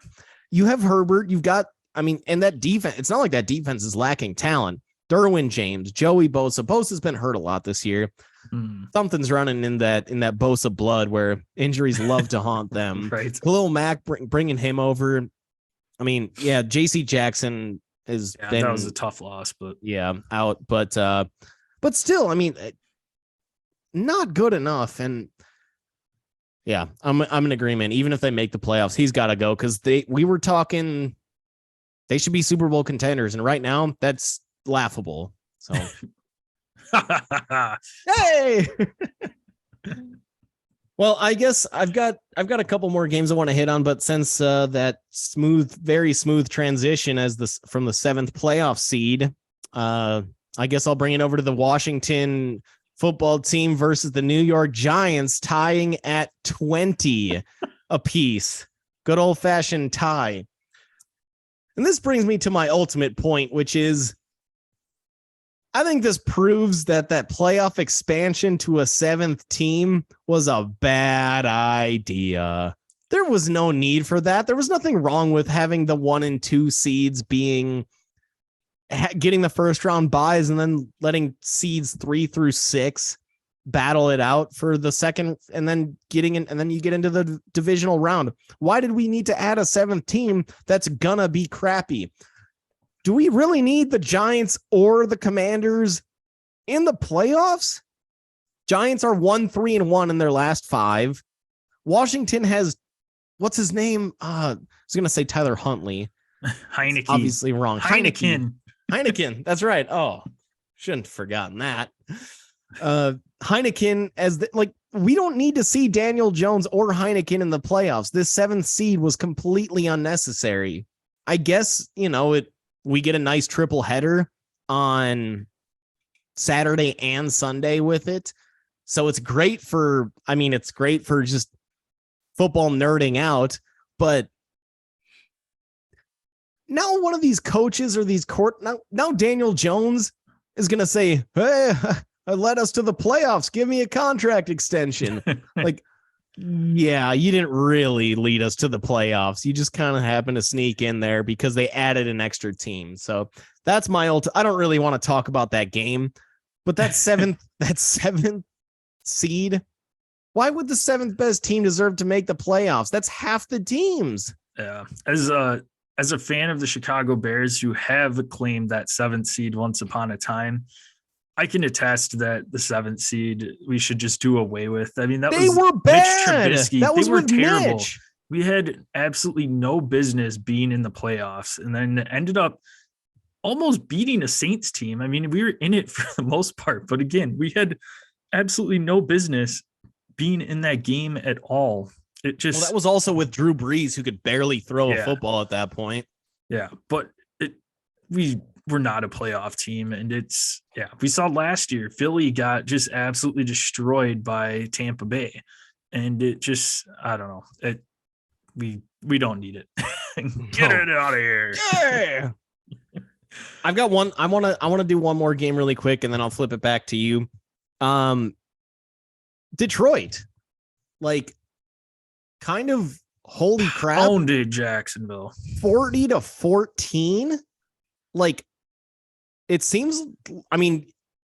you have Herbert, and that defense, it's not like that defense is lacking talent. Derwin James, Joey Bosa. Bosa's been hurt a lot this year. Something's running in that Bosa blood where injuries love to haunt them. Right. Khalil Mack bringing him over. I mean, yeah, JC Jackson that was a tough loss, but out. But still, I mean, not good enough. And yeah, I'm in agreement. Even if they make the playoffs, he's got to go, because we were talking they should be Super Bowl contenders, and right now that's laughable. So hey. Well, I guess I've got a couple more games I want to hit on, but since that very smooth transition from the 7th playoff seed, I guess I'll bring it over to the Washington football team versus the New York Giants, tying at 20 apiece. Good old fashioned tie. And this brings me to my ultimate point, which is, I think this proves that playoff expansion to a 7th team was a bad idea. There was no need for that. There was nothing wrong with having the 1 and 2 seeds getting the first round buys and then letting seeds 3 through 6 battle it out for the second, and then you get into the divisional round. Why did we need to add a 7th team that's gonna be crappy? Do we really need the Giants or the Commanders in the playoffs? Giants are 1-3-1 in their last 5. Washington has, what's his name? I was going to say Tyler Huntley. Heineke. Obviously wrong. Heineken. That's right. Oh, shouldn't have forgotten that. Heineken we don't need to see Daniel Jones or Heineken in the playoffs. This 7th seed was completely unnecessary. I guess, we get a nice triple header on Saturday and Sunday with it. So it's great for just football nerding out. But now one of these coaches or these now Daniel Jones is going to say, hey, led us to the playoffs. Give me a contract extension. Yeah, you didn't really lead us to the playoffs. You just kind of happened to sneak in there because they added an extra team. So that's my I don't really want to talk about that game, but that 7th seed, why would the 7th best team deserve to make the playoffs? That's half the teams. Yeah. As a fan of the Chicago Bears, who have claimed that 7th seed once upon a time, I can attest that the 7th seed we should just do away with. I mean, they were bad. Mitch Trubisky. They were terrible. Mitch. We had absolutely no business being in the playoffs, and then ended up almost beating a Saints team. I mean, we were in it for the most part, but again, we had absolutely no business being in that game at all. It just that was also with Drew Brees, who could barely throw a football at that point. Yeah, but we're not a playoff team. And we saw last year, Philly got just absolutely destroyed by Tampa Bay. And it just, I don't know. We don't need it. Get it out of here. Yeah. I've got one. I want to do one more game really quick, and then I'll flip it back to you. Detroit, kind of holy crap. Owned it, Jacksonville. 40-14. It seems,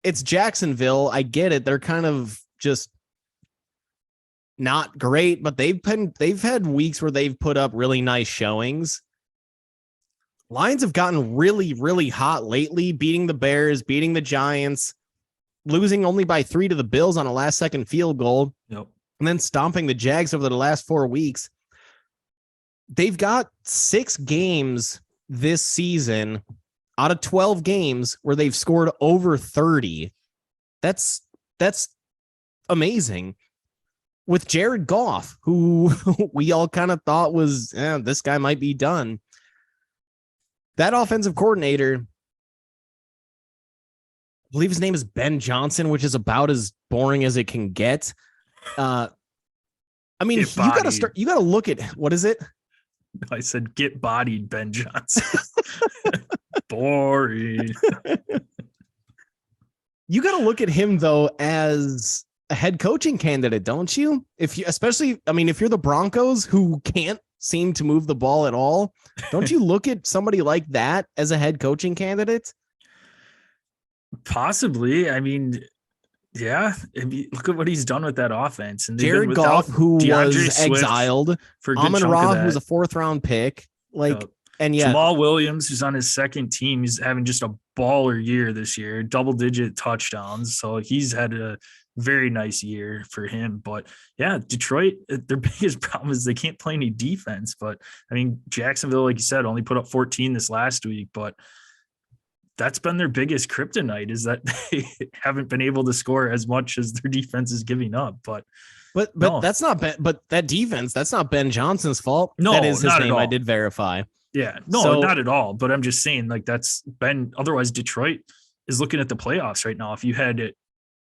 it's Jacksonville. I get it. They're kind of just not great, but they've had weeks where they've put up really nice showings. Lions have gotten really, really hot lately, beating the Bears, beating the Giants, losing only by 3 to the Bills on a last-second field goal, and then stomping the Jags over the last 4 weeks. They've got 6 games this season out of 12 games where they've scored over 30. That's amazing. With Jared Goff, who we all kind of thought was, this guy might be done. That offensive coordinator, I believe his name is Ben Johnson, which is about as boring as it can get. I mean, you got to look at, what is it? I said, get bodied, Ben Johnson. Boring. You got to look at him, though, as a head coaching candidate, don't you? If you're the Broncos, who can't seem to move the ball at all, don't you look at somebody like that as a head coaching candidate? Possibly. I mean, yeah. Look at what he's done with that offense. And Jared Goff, who was exiled, for Amon-Ra, who was a 4th round pick, and Jamal Williams, who's on his second team, he's having just a baller year this year, double-digit touchdowns. So he's had a very nice year for him. But yeah, Detroit, their biggest problem is they can't play any defense. But I mean, Jacksonville, like you said, only put up 14 this last week, but that's been their biggest kryptonite, is that they haven't been able to score as much as their defense is giving up. But no. That's not but that defense, that's not Ben Johnson's fault. No, that is his name. I did verify. Yeah, no, not at all. But I'm just saying, like, that's been, otherwise Detroit is looking at the playoffs right now. If you had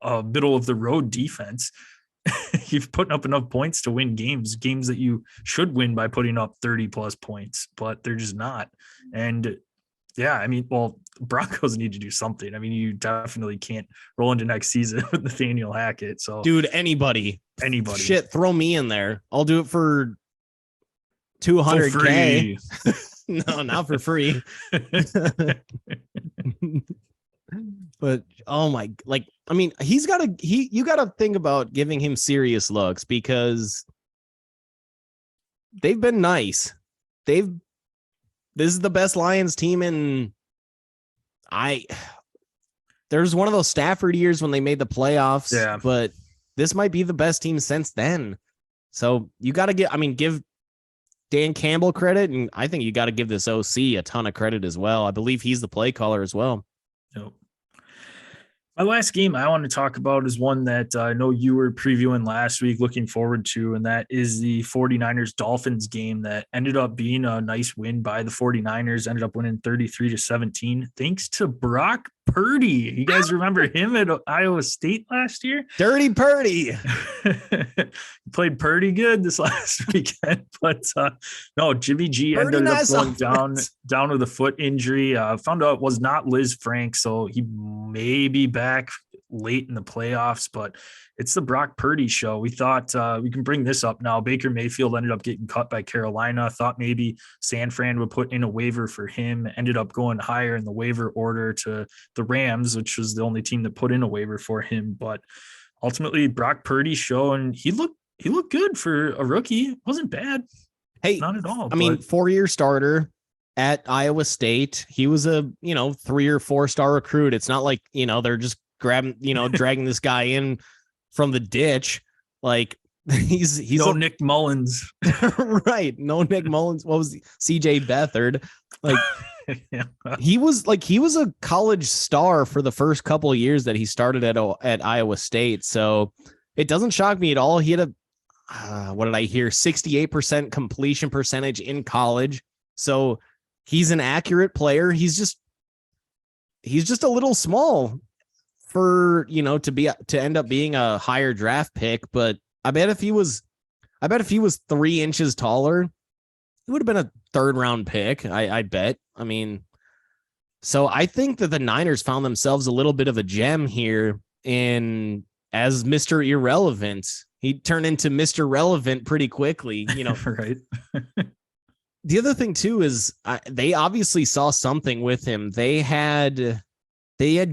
a middle of the road defense, you've putting up enough points to win games that you should win by putting up 30 plus points, but they're just not. And yeah, I mean, well, Broncos need to do something. I mean, you definitely can't roll into next season with Nathaniel Hackett. So dude, anybody, shit, throw me in there. I'll do it for $200K. No, not for free. But you got to think about giving him serious looks, because they've been nice. This is the best Lions team there's one of those Stafford years when they made the playoffs, yeah, but this might be the best team since then. So you got to give Dan Campbell credit, and I think you got to give this OC a ton of credit as well. I believe he's the play caller as well. Yep. My last game I want to talk about is one that I know you were previewing last week, looking forward to, and that is the 49ers-Dolphins game that ended up being a nice win by the 49ers, ended up winning 33-17, thanks to Brock Purdy. You guys remember him at Iowa State last year? Dirty Purdy. Played pretty good this last weekend, but no, Jimmy G ended up going down with a foot injury. Found out it was not Liz Frank, so he may be back late in the playoffs, but it's the Brock Purdy show. We thought we can bring this up now. Baker Mayfield ended up getting cut by Carolina. Thought maybe San Fran would put in a waiver for him. Ended up going higher in the waiver order to the Rams, which was the only team that put in a waiver for him. But ultimately, Brock Purdy show, and he looked good for a rookie. It wasn't bad. Hey, not at all. I mean, 4-year starter at Iowa State. He was a 3 or 4 star recruit. It's not like they're just dragging this guy in from the ditch. Like he's Nick Mullins. Right. No Nick Mullins. What was CJ Beathard? Like yeah. he was a college star for the first couple of years that he started at Iowa State. So it doesn't shock me at all. He had what did I hear? 68% completion percentage in college. So he's an accurate player. He's just a little small for, to end up being a higher draft pick. But I bet if he was 3 inches taller, it would have been a 3rd round pick. I bet. I mean, so I think that the Niners found themselves a little bit of a gem here as Mr. Irrelevant. He turned into Mr. Relevant pretty quickly, Right. The other thing too is they obviously saw something with him. They had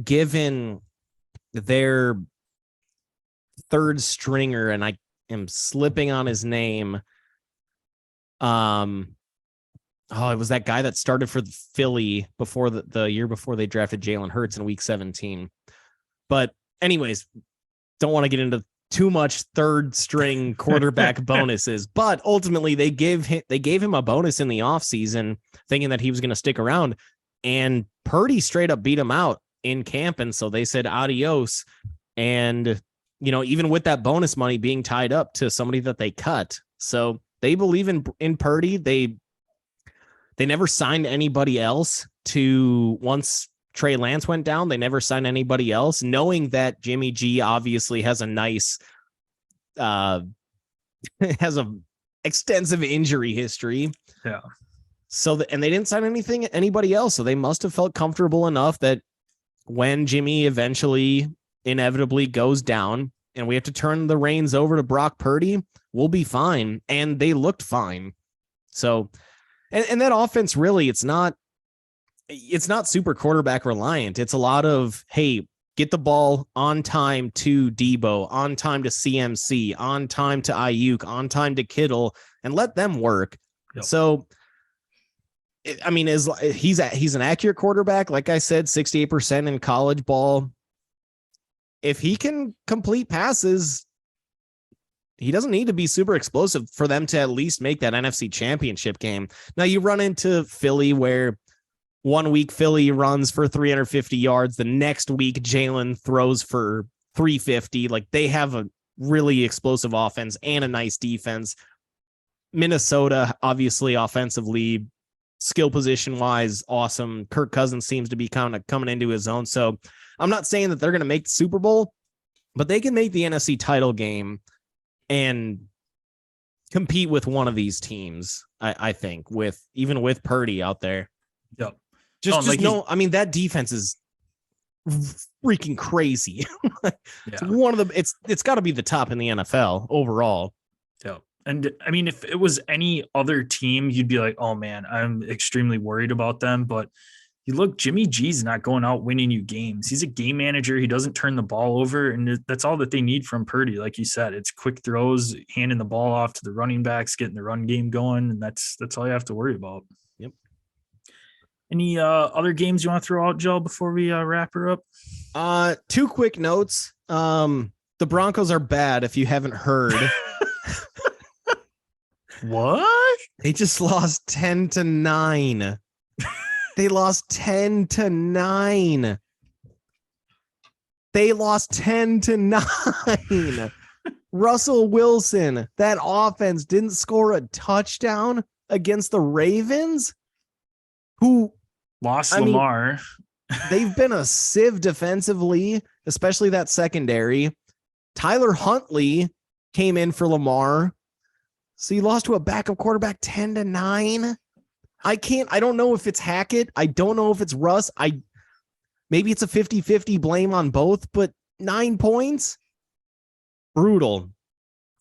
given their 3rd stringer, and I am slipping on his name. It was that guy that started for the Philly before the year before they drafted Jalen Hurts in week 17. But anyways, don't want to get into too much third string quarterback bonuses, but ultimately they gave him a bonus in the offseason thinking that he was going to stick around, and Purdy straight up beat him out in camp. And so they said adios. And, even with that bonus money being tied up to somebody that they cut. So they believe in Purdy. They never signed anybody else once Trey Lance went down. They never signed anybody else, knowing that Jimmy G obviously has a nice, has a extensive injury history. Yeah. So, and they didn't sign anybody else. So they must have felt comfortable enough that when Jimmy eventually inevitably goes down and we have to turn the reins over to Brock Purdy, we'll be fine. And they looked fine. So, and that offense really, it's not super quarterback reliant. It's a lot of, hey, get the ball on time to Debo, on time to CMC, on time to Ayuk, on time to Kittle, and let them work. Yep. So, I mean, he's an accurate quarterback. Like I said, 68% in college ball. If he can complete passes, he doesn't need to be super explosive for them to at least make that NFC Championship game. Now you run into Philly where 1 week Philly runs for 350 yards. The next week Jalen throws for 350. Like, they have a really explosive offense and a nice defense. Minnesota, obviously offensively, skill position wise, awesome. Kirk Cousins seems to be kind of coming into his own. So I'm not saying that they're going to make the Super Bowl, but they can make the NFC title game and compete with one of these teams. I think with Purdy out there. Yep. I mean, that defense is freaking crazy. It's it's got to be the top in the NFL overall. Yeah. And I mean, if it was any other team, you'd be like, oh man, I'm extremely worried about them. But you look, Jimmy G's not going out winning you games. He's a game manager. He doesn't turn the ball over. And that's all that they need from Purdy. Like you said, it's quick throws, handing the ball off to the running backs, getting the run game going. And that's all you have to worry about. Yep. Any other games you want to throw out, Joe, before we wrap her up? 2 quick notes. The Broncos are bad, if you haven't heard. What? They just lost 10-9. They lost 10-9. They lost 10-9. Russell Wilson, that offense didn't score a touchdown against the Ravens, who lost Lamar. They've been a sieve defensively, especially that secondary. Tyler Huntley came in for Lamar. So you lost to a backup quarterback 10-9. I don't know if it's Hackett. I don't know if it's Russ. Maybe it's a 50-50 blame on both, but 9 points. Brutal.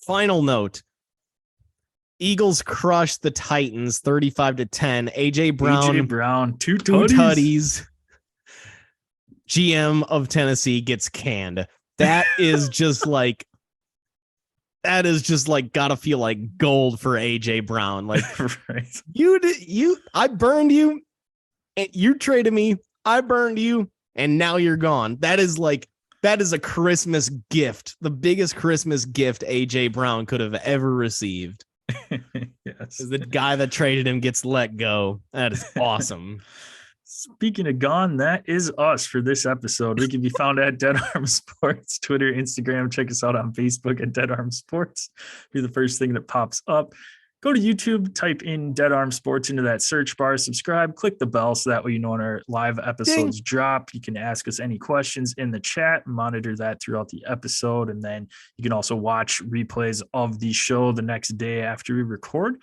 Final note. Eagles crushed the Titans 35-10. AJ Brown, two tutties. GM of Tennessee gets canned. That is just like gotta feel like gold for AJ Brown. Like, right. I burned you and you traded me. I burned you and now you're gone. That is a Christmas gift. The biggest Christmas gift AJ Brown could have ever received. Yes. The guy that traded him gets let go. That is awesome. Speaking of gone, that is us for this episode. We can be found at Dead Arm Sports, Twitter, Instagram. Check us out on Facebook at Dead Arm Sports. Be the first thing that pops up. Go to YouTube, type in Dead Arm Sports into that search bar, subscribe, click the bell so that way you know when our live episodes drop. You can ask us any questions in the chat, monitor that throughout the episode, and then you can also watch replays of the show the next day after we record.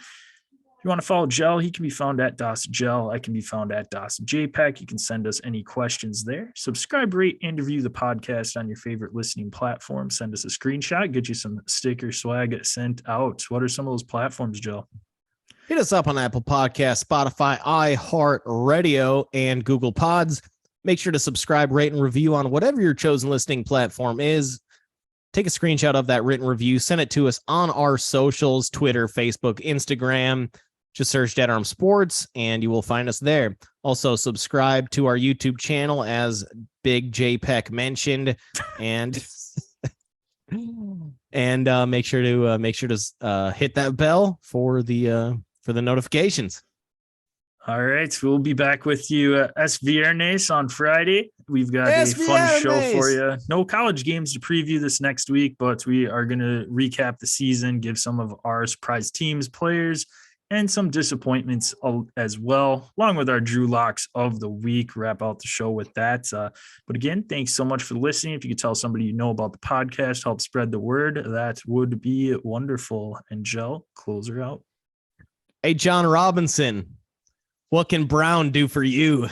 If you want to follow Gel, he can be found at DosGel. I can be found at DosJPEG. You can send us any questions there. Subscribe, rate, and review the podcast on your favorite listening platform. Send us a screenshot, get you some sticker swag sent out. What are some of those platforms, Gel? Hit us up on Apple Podcasts, Spotify, iHeartRadio, and Google Pods. Make sure to subscribe, rate, and review on whatever your chosen listening platform is. Take a screenshot of that written review. Send it to us on our socials, Twitter, Facebook, Instagram. Just search Dead Arm Sports and you will find us there. Also, subscribe to our YouTube channel, as Big JPEG mentioned. And and make sure to hit that bell for the notifications. All right, we'll be back with you S Viernes on Friday. We've got a fun show for you. No college games to preview this next week, but we are going to recap the season, give some of our surprise teams, players, and some disappointments as well, along with our Drew Locks of the week. Wrap out the show with that. But again, thanks so much for listening. If you could tell somebody you know about the podcast, help spread the word, that would be wonderful. And Joe, close her out. Hey, John Robinson, what can Brown do for you?